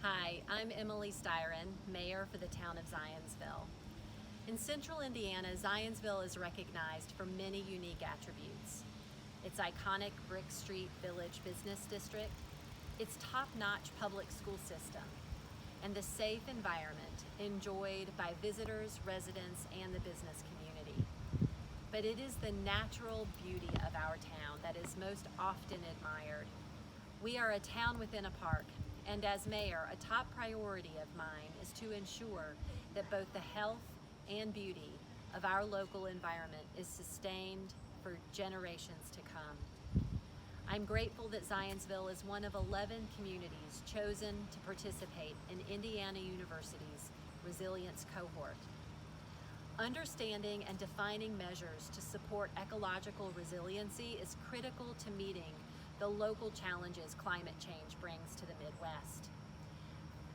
Hi, I'm Emily Styron, Mayor for the town of Zionsville. In central Indiana, Zionsville is recognized for many unique attributes. Its iconic Brick Street Village Business District, its top-notch public school system, and the safe environment enjoyed by visitors, residents, and the business community. But it is the natural beauty of our town that is most often admired. We are a town within a park, and as mayor, a top priority of mine is to ensure that both the health and beauty of our local environment is sustained for generations to come. I'm grateful that Zionsville is one of 11 communities chosen to participate in Indiana University's Resilience Cohort. Understanding and defining measures to support ecological resiliency is critical to meeting the local challenges climate change brings to the Midwest.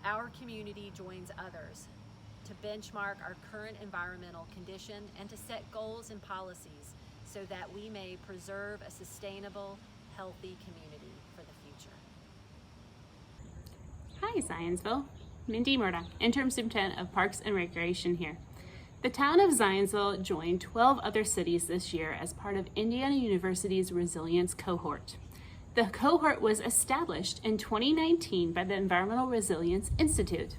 Our community joins others to benchmark our current environmental condition and to set goals and policies so that we may preserve a sustainable, healthy community for the future. Hi, Zionsville. Mindy Murdoch, Interim Superintendent of Parks and Recreation here. The town of Zionsville joined 12 other cities this year as part of Indiana University's Resilience Cohort. The cohort was established in 2019 by the Environmental Resilience Institute.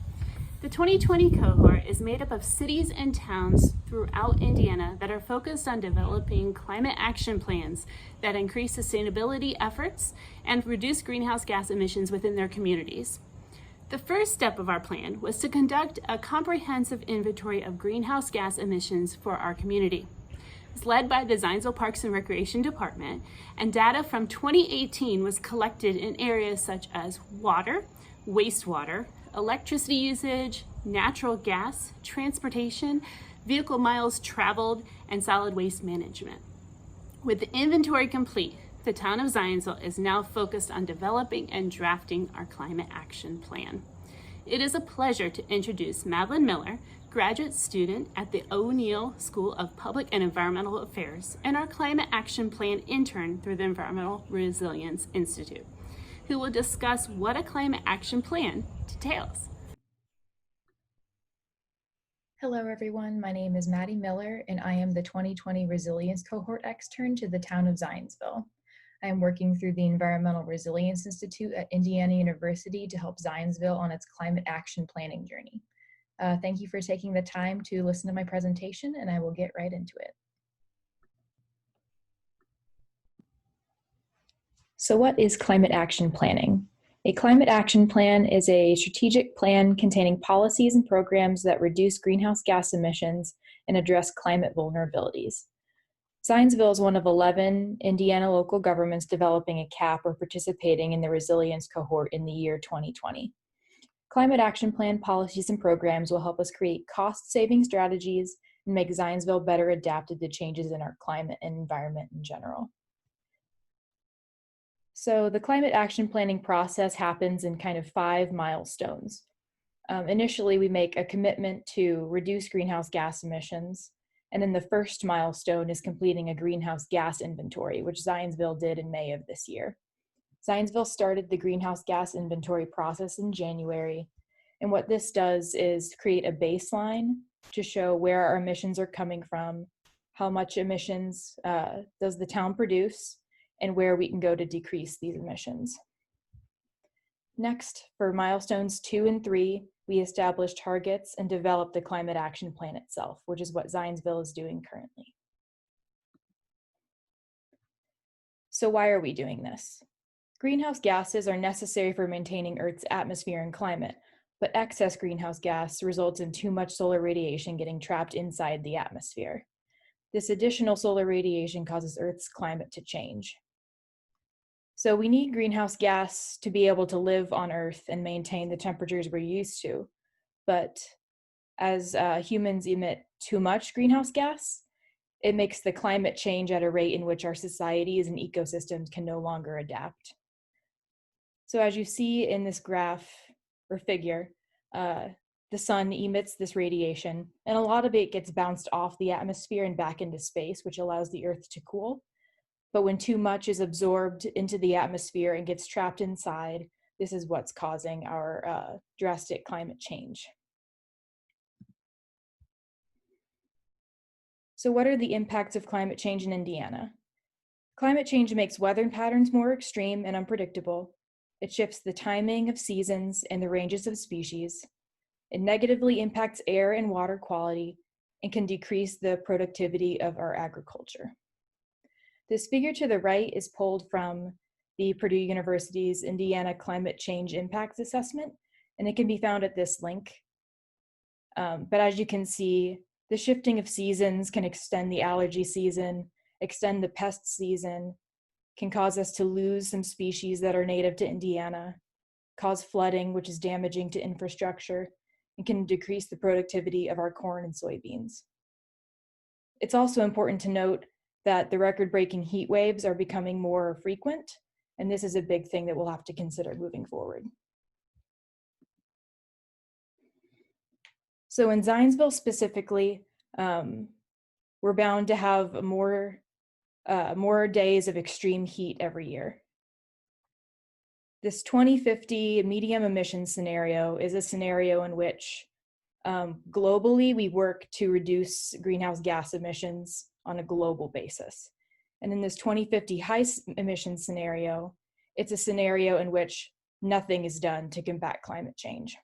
The 2020 cohort is made up of cities and towns throughout Indiana that are focused on developing climate action plans that increase sustainability efforts and reduce greenhouse gas emissions within their communities. The first step of our plan was to conduct a comprehensive inventory of greenhouse gas emissions for our community. It's led by the Zionsville Parks and Recreation Department, and data from 2018 was collected in areas such as water, wastewater, electricity usage, natural gas, transportation, vehicle miles traveled, and solid waste management. With the inventory complete, the town of Zionsville is now focused on developing and drafting our climate action plan. It is a pleasure to introduce Madeline Miller, graduate student at the O'Neill School of Public and Environmental Affairs, and our climate action plan intern through the Environmental Resilience Institute, who will discuss what a climate action plan details. Hello, everyone. My name is Maddie Miller, and I am the 2020 Resilience Cohort extern to the town of Zionsville. I am working through the Environmental Resilience Institute at Indiana University to help Zionsville on its climate action planning journey. Thank you for taking the time to listen to my presentation, and I will get right into it. So what is climate action planning? A climate action plan is a strategic plan containing policies and programs that reduce greenhouse gas emissions and address climate vulnerabilities. Zionsville is one of 11 Indiana local governments developing a CAP or participating in the Resilience Cohort in the year 2020. Climate action plan policies and programs will help us create cost-saving strategies and make Zionsville better adapted to changes in our climate and environment in general. So the climate action planning process happens in kind of 5 milestones. Initially, we make a commitment to reduce greenhouse gas emissions. And then the first milestone is completing a greenhouse gas inventory, which Zionsville did in May of this year. Zionsville started the greenhouse gas inventory process in January. And what this does is create a baseline to show where our emissions are coming from, how much emissions does the town produce, and where we can go to decrease these emissions. Next, for milestones 2 and 3, we establish targets and develop the climate action plan itself, which is what Zionsville is doing currently. So why are we doing this? Greenhouse gases are necessary for maintaining Earth's atmosphere and climate, but excess greenhouse gas results in too much solar radiation getting trapped inside the atmosphere. This additional solar radiation causes Earth's climate to change. So we need greenhouse gas to be able to live on Earth and maintain the temperatures we're used to. But as humans emit too much greenhouse gas, it makes the climate change at a rate in which our societies and ecosystems can no longer adapt. So as you see in this graph or figure, the sun emits this radiation, and a lot of it gets bounced off the atmosphere and back into space, which allows the Earth to cool. But when too much is absorbed into the atmosphere and gets trapped inside, this is what's causing our drastic climate change. So what are the impacts of climate change in Indiana? Climate change makes weather patterns more extreme and unpredictable. It shifts the timing of seasons and the ranges of species. It negatively impacts air and water quality and can decrease the productivity of our agriculture. This figure to the right is pulled from the Purdue University's Indiana Climate Change Impacts Assessment, and it can be found at this link. But as you can see, the shifting of seasons can extend the allergy season, extend the pest season, can cause us to lose some species that are native to Indiana, cause flooding, which is damaging to infrastructure, and can decrease the productivity of our corn and soybeans. It's also important to note that the record-breaking heat waves are becoming more frequent, and this is a big thing that we'll have to consider moving forward. So in Zionsville specifically, we're bound to have more days of extreme heat every year. This 2050 medium emissions scenario is a scenario in which globally we work to reduce greenhouse gas emissions on a global basis. And in this 2050 high emissions scenario, it's a scenario in which nothing is done to combat climate change.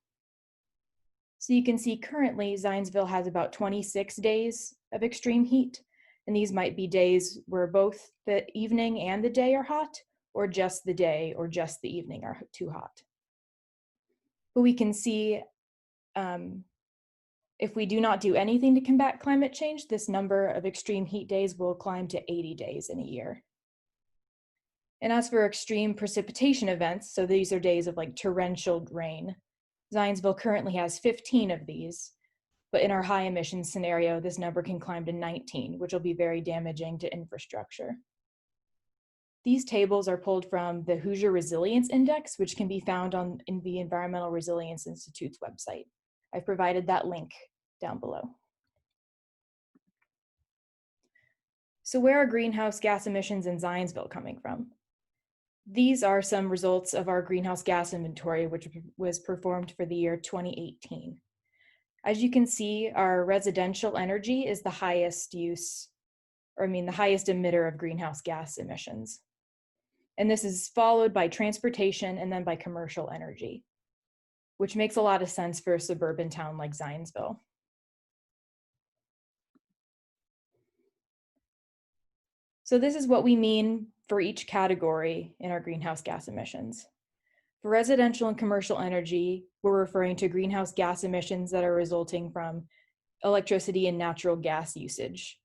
So you can see currently Zionsville has about 26 days of extreme heat, and these might be days where both the evening and the day are hot, or just the day or just the evening are too hot. But we can see if we do not do anything to combat climate change, this number of extreme heat days will climb to 80 days in a year. And as for extreme precipitation events, so these are days of like torrential rain, Zionsville currently has 15 of these, but in our high emissions scenario, this number can climb to 19, which will be very damaging to infrastructure. These tables are pulled from the Hoosier Resilience Index, which can be found in the Environmental Resilience Institute's website. I've provided that link down below. So where are greenhouse gas emissions in Zionsville coming from? These are some results of our greenhouse gas inventory, which was performed for the year 2018. As you can see, our residential energy is the highest the highest emitter of greenhouse gas emissions. And this is followed by transportation and then by commercial energy, which makes a lot of sense for a suburban town like Zionsville. So this is what we mean for each category in our greenhouse gas emissions. For residential and commercial energy, we're referring to greenhouse gas emissions that are resulting from electricity and natural gas usage.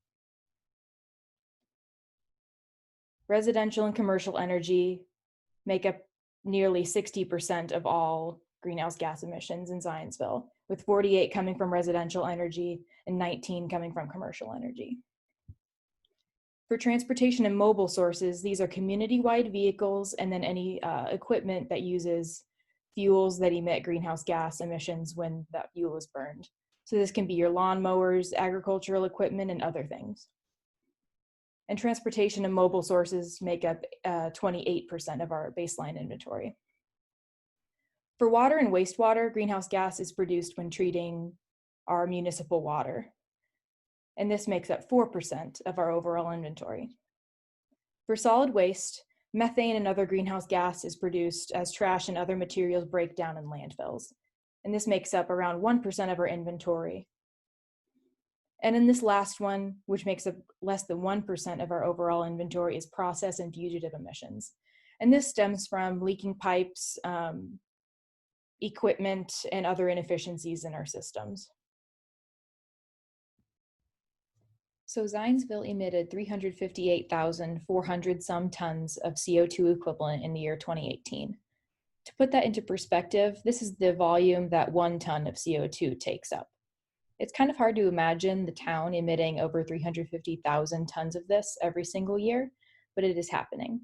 Residential and commercial energy make up nearly 60% of all greenhouse gas emissions in Zionsville, with 48 coming from residential energy and 19 coming from commercial energy. For transportation and mobile sources, these are community-wide vehicles and then any equipment that uses fuels that emit greenhouse gas emissions when that fuel is burned. So this can be your lawnmowers, agricultural equipment, and other things. And transportation and mobile sources make up 28% of our baseline inventory. For water and wastewater, greenhouse gas is produced when treating our municipal water. And this makes up 4% of our overall inventory. For solid waste, methane and other greenhouse gas is produced as trash and other materials break down in landfills. And this makes up around 1% of our inventory. And in this last one, which makes up less than 1% of our overall inventory, is process and fugitive emissions. And this stems from leaking pipes, equipment, and other inefficiencies in our systems. So Zionsville emitted 358,400 some tons of CO2 equivalent in the year 2018. To put that into perspective, this is the volume that 1 ton of CO2 takes up. It's kind of hard to imagine the town emitting over 350,000 tons of this every single year, but it is happening.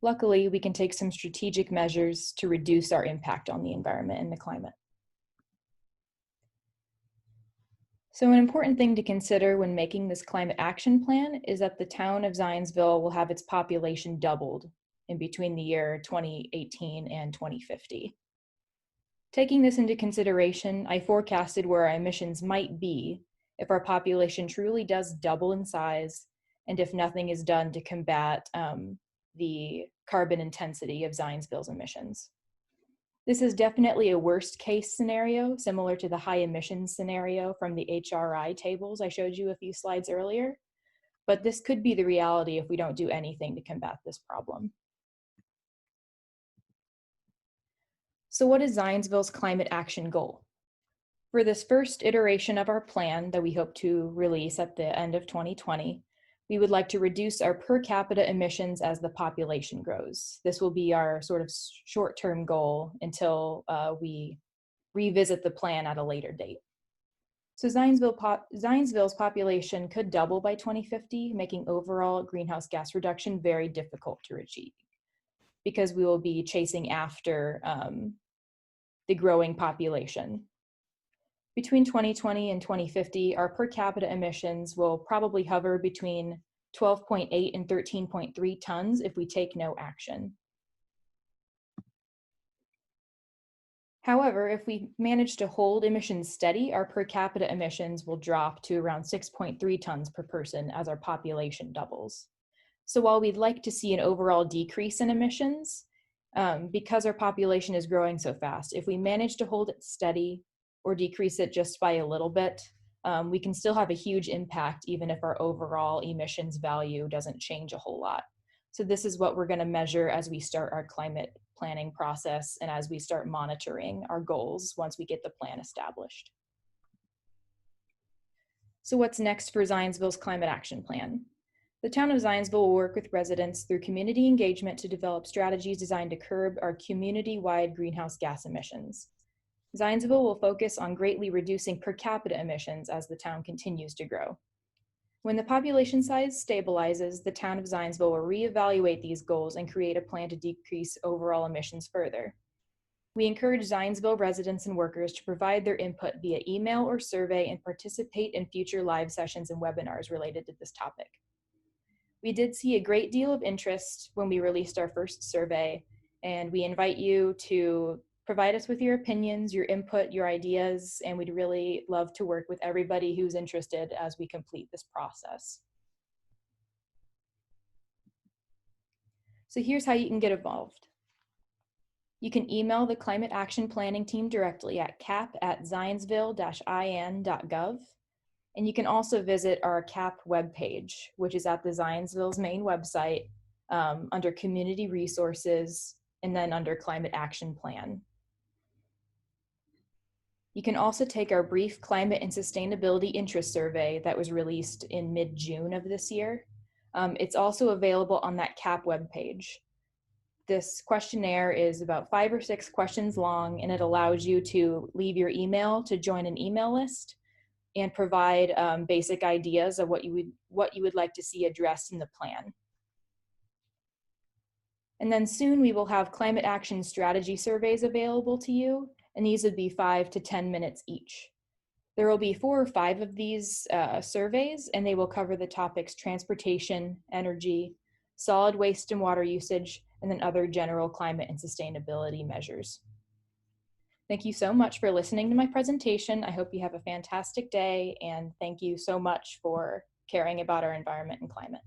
Luckily, we can take some strategic measures to reduce our impact on the environment and the climate. So an important thing to consider when making this climate action plan is that the town of Zionsville will have its population doubled in between the year 2018 and 2050. Taking this into consideration, I forecasted where our emissions might be if our population truly does double in size and if nothing is done to combat the carbon intensity of Zionsville's emissions. This is definitely a worst case scenario, similar to the high emissions scenario from the HRI tables I showed you a few slides earlier, but this could be the reality if we don't do anything to combat this problem. So what is Zionsville's climate action goal? For this first iteration of our plan that we hope to release at the end of 2020, we would like to reduce our per capita emissions as the population grows. This will be our sort of short-term goal until we revisit the plan at a later date. So Zionsville's population could double by 2050, making overall greenhouse gas reduction very difficult to achieve because we will be chasing after the growing population. Between 2020 and 2050, our per capita emissions will probably hover between 12.8 and 13.3 tons if we take no action. However, if we manage to hold emissions steady, our per capita emissions will drop to around 6.3 tons per person as our population doubles. So while we'd like to see an overall decrease in emissions, because our population is growing so fast, if we manage to hold it steady or decrease it just by a little bit, we can still have a huge impact even if our overall emissions value doesn't change a whole lot. So this is what we're going to measure as we start our climate planning process and as we start monitoring our goals once we get the plan established. So what's next for Zionsville's climate action plan? The town of Zionsville will work with residents through community engagement to develop strategies designed to curb our community-wide greenhouse gas emissions. Zionsville will focus on greatly reducing per capita emissions as the town continues to grow. When the population size stabilizes, the town of Zionsville will reevaluate these goals and create a plan to decrease overall emissions further. We encourage Zionsville residents and workers to provide their input via email or survey and participate in future live sessions and webinars related to this topic. We did see a great deal of interest when we released our first survey, and we invite you to provide us with your opinions, your input, your ideas, and we'd really love to work with everybody who's interested as we complete this process. So here's how you can get involved. You can email the Climate Action Planning team directly at cap@zionsville-in.gov. And you can also visit our CAP webpage, which is at the Zionsville's main website under Community Resources and then under Climate Action Plan. You can also take our brief climate and sustainability interest survey that was released in mid-June of this year. It's also available on that CAP webpage. This questionnaire is about 5 or 6 questions long, and it allows you to leave your email to join an email list and provide basic ideas of what you would like to see addressed in the plan. And then soon we will have climate action strategy surveys available to you, and these would be 5 to 10 minutes each. There will be 4 or 5 of these surveys, and they will cover the topics transportation, energy, solid waste and water usage, and then other general climate and sustainability measures. Thank you so much for listening to my presentation. I hope you have a fantastic day, and thank you so much for caring about our environment and climate.